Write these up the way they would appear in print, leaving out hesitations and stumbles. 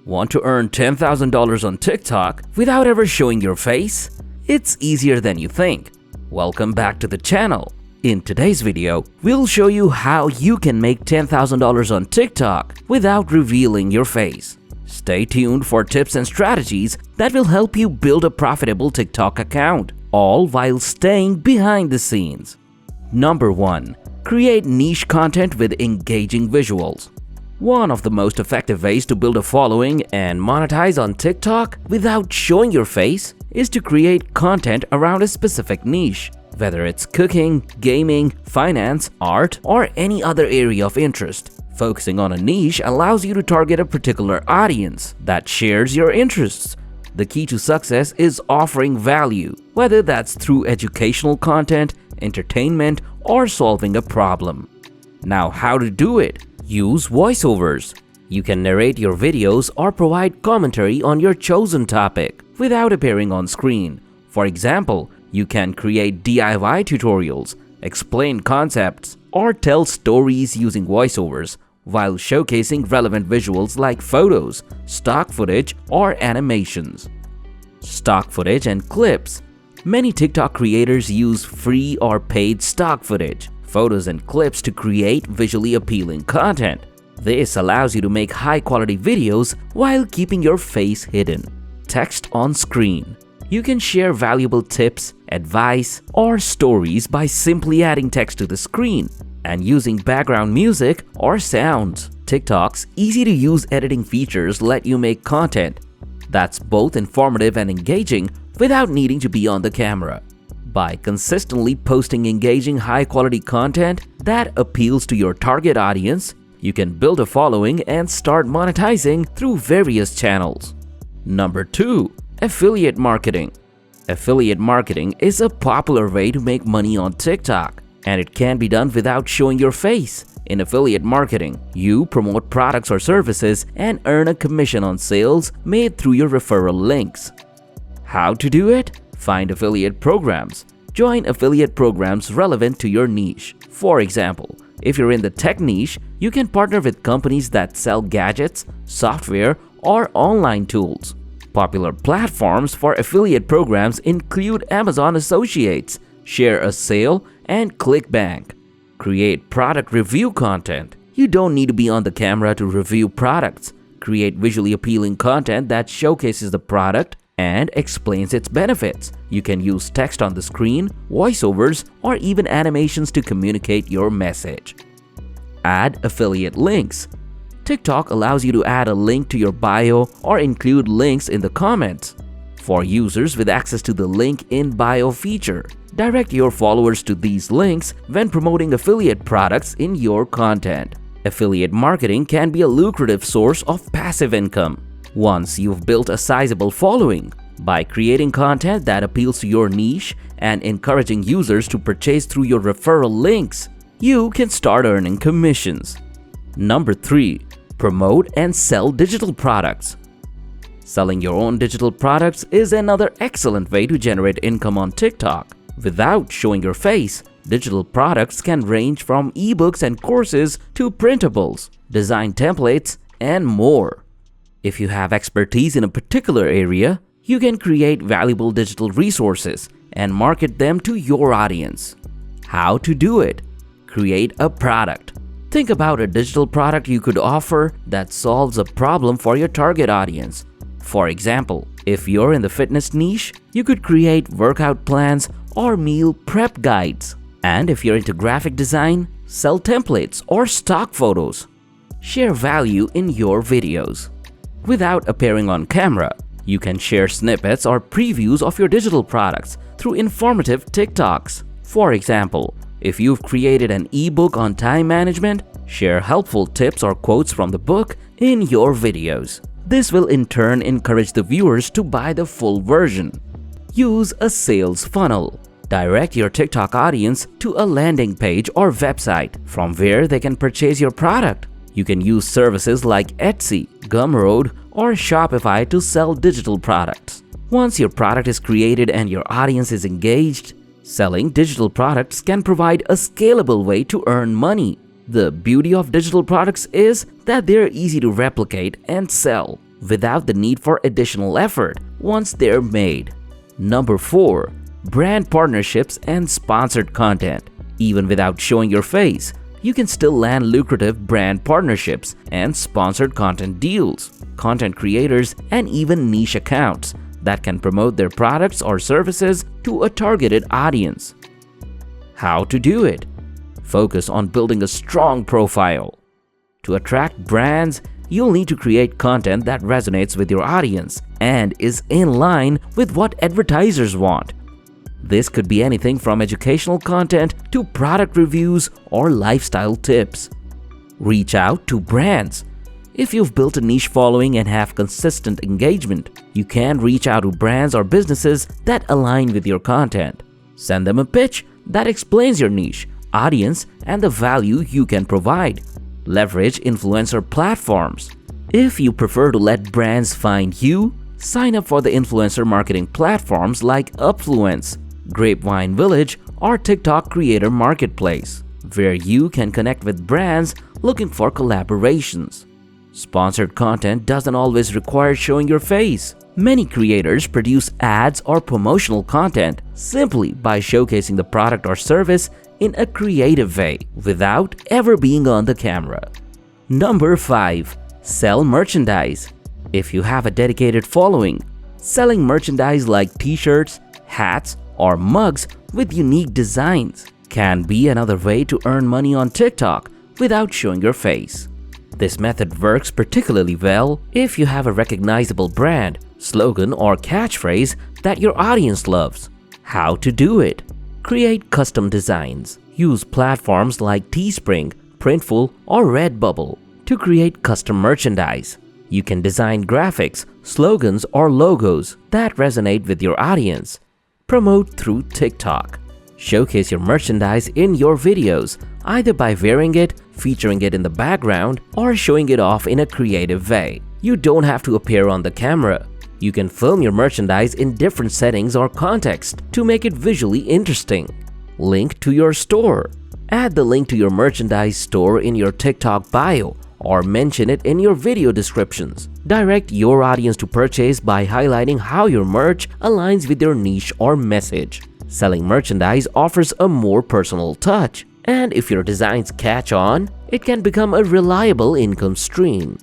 Want to earn $10,000 on TikTok without ever showing your face? It's easier than you think. Welcome back to the channel. In today's video, we'll show you how you can make $10,000 on TikTok without revealing your face. Stay tuned for tips and strategies that will help you build a profitable TikTok account, all while staying behind the scenes. Number 1. Create niche content with engaging visuals. One of the most effective ways to build a following and monetize on TikTok without showing your face is to create content around a specific niche. Whether it's cooking, gaming, finance, art, or any other area of interest, focusing on a niche allows you to target a particular audience that shares your interests. The key to success is offering value, whether that's through educational content, entertainment, or solving a problem. Now, how to do it? Use voiceovers. You can narrate your videos or provide commentary on your chosen topic without appearing on screen. For example, you can create DIY tutorials, explain concepts, or tell stories using voiceovers while showcasing relevant visuals like photos, stock footage, or animations. Stock footage and clips. Many TikTok creators use free or paid stock footage, photos, and clips to create visually appealing content. This allows you to make high-quality videos while keeping your face hidden. Text on screen. You can share valuable tips, advice, or stories by simply adding text to the screen and using background music or sounds. TikTok's easy-to-use editing features let you make content that's both informative and engaging without needing to be on the camera. By consistently posting engaging, high-quality content that appeals to your target audience, you can build a following and start monetizing through various channels. Number 2. Affiliate marketing. Affiliate marketing is a popular way to make money on TikTok, and it can be done without showing your face. In affiliate marketing, you promote products or services and earn a commission on sales made through your referral links. How to do it? Find affiliate programs. Join affiliate programs relevant to your niche. For example, if you're in the tech niche, you can partner with companies that sell gadgets, software, or online tools. Popular platforms for affiliate programs include Amazon Associates, Share a Sale, and ClickBank. Create product review content. You don't need to be on the camera to review products. Create visually appealing content that showcases the product and explains its benefits. You can use text on the screen, voiceovers, or even animations to communicate your message. Add affiliate links. TikTok allows you to add a link to your bio or include links in the comments. For users with access to the link in bio feature, direct your followers to these links when promoting affiliate products in your content. Affiliate marketing can be a lucrative source of passive income once you've built a sizable following. By creating content that appeals to your niche and encouraging users to purchase through your referral links, you can start earning commissions. Number 3. Promote and sell digital products. Selling your own digital products is another excellent way to generate income on TikTok. Without showing your face, digital products can range from ebooks and courses to printables, design templates, and more. If you have expertise in a particular area, you can create valuable digital resources and market them to your audience. How to do it? Create a product. Think about a digital product you could offer that solves a problem for your target audience. For example, if you're in the fitness niche, you could create workout plans or meal prep guides. And if you're into graphic design, sell templates or stock photos. Share value in your videos. Without appearing on camera, you can share snippets or previews of your digital products through informative TikToks. For example, if you've created an ebook on time management, share helpful tips or quotes from the book in your videos. This will in turn encourage the viewers to buy the full version. Use a sales funnel. Direct your TikTok audience to a landing page or website from where they can purchase your product. You can use services like Etsy, Gumroad, or Shopify to sell digital products. Once your product is created and your audience is engaged, selling digital products can provide a scalable way to earn money. The beauty of digital products is that they're easy to replicate and sell. without the need for additional effort once they're made. Number 4. Brand partnerships and sponsored content. Even without showing your face, you can still land lucrative brand partnerships and sponsored content deals, content creators, and even niche accounts that can promote their products or services to a targeted audience. How to do it? Focus on building a strong profile. To attract brands, you'll need to create content that resonates with your audience and is in line with what advertisers want. This could be anything from educational content to product reviews or lifestyle tips. Reach out to brands. If you've built a niche following and have consistent engagement, you can reach out to brands or businesses that align with your content. Send them a pitch that explains your niche, audience, and the value you can provide. Leverage influencer platforms. If you prefer to let brands find you, sign up for the influencer marketing platforms like Upfluence, Grapevine Village, or TikTok Creator Marketplace, where you can connect with brands looking for collaborations. Sponsored content doesn't always require showing your face. Many creators produce ads or promotional content simply by showcasing the product or service in a creative way without ever being on the camera. Number 5. Sell merchandise. If you have a dedicated following, selling merchandise like t-shirts, hats, or mugs with unique designs can be another way to earn money on TikTok without showing your face. This method works particularly well if you have a recognizable brand, slogan, or catchphrase that your audience loves. How to do it? Create custom designs. Use platforms like Teespring, Printful, or Redbubble to create custom merchandise. You can design graphics, slogans, or logos that resonate with your audience. Promote through TikTok. Showcase your merchandise in your videos, either by wearing it, featuring it in the background, or showing it off in a creative way. You don't have to appear on the camera. You can film your merchandise in different settings or context to make it visually interesting. Link to your store. Add the link to your merchandise store in your TikTok bio or mention it in your video descriptions. Direct your audience to purchase by highlighting how your merch aligns with your niche or message. Selling merchandise offers a more personal touch, and if your designs catch on, it can become a reliable income stream.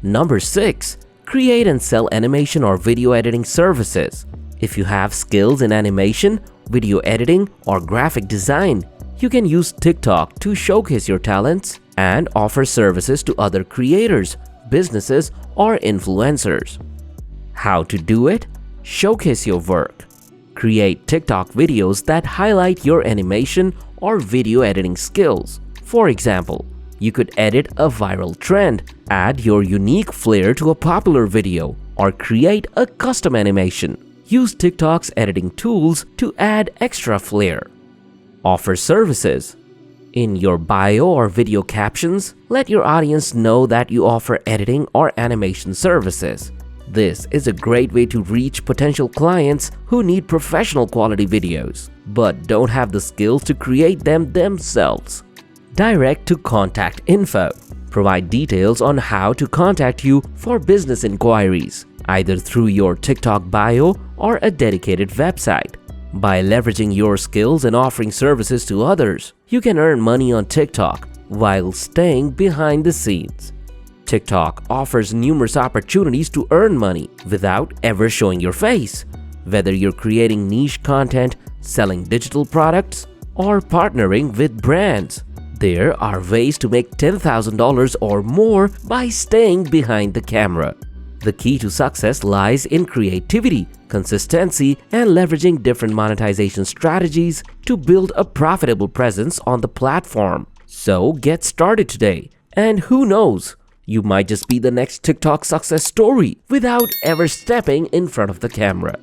Number 6. Create and sell animation or video editing services. If you have skills in animation, video editing, or graphic design, you can use TikTok to showcase your talents and offer services to other creators, businesses, or influencers. How to do it? Showcase your work. Create TikTok videos that highlight your animation or video editing skills. For example, you could edit a viral trend, add your unique flair to a popular video, or create a custom animation. Use TikTok's editing tools to add extra flair. Offer services. In your bio or video captions, let your audience know that you offer editing or animation services. This is a great way to reach potential clients who need professional quality videos, but don't have the skills to create them themselves. Direct to contact info. Provide details on how to contact you for business inquiries, either through your TikTok bio or a dedicated website. By leveraging your skills and offering services to others, you can earn money on TikTok while staying behind the scenes. TikTok offers numerous opportunities to earn money without ever showing your face. Whether you're creating niche content, selling digital products, or partnering with brands, there are ways to make $10,000 or more by staying behind the camera. The key to success lies in creativity, consistency, and leveraging different monetization strategies to build a profitable presence on the platform. So get started today, and who knows, you might just be the next TikTok success story without ever stepping in front of the camera.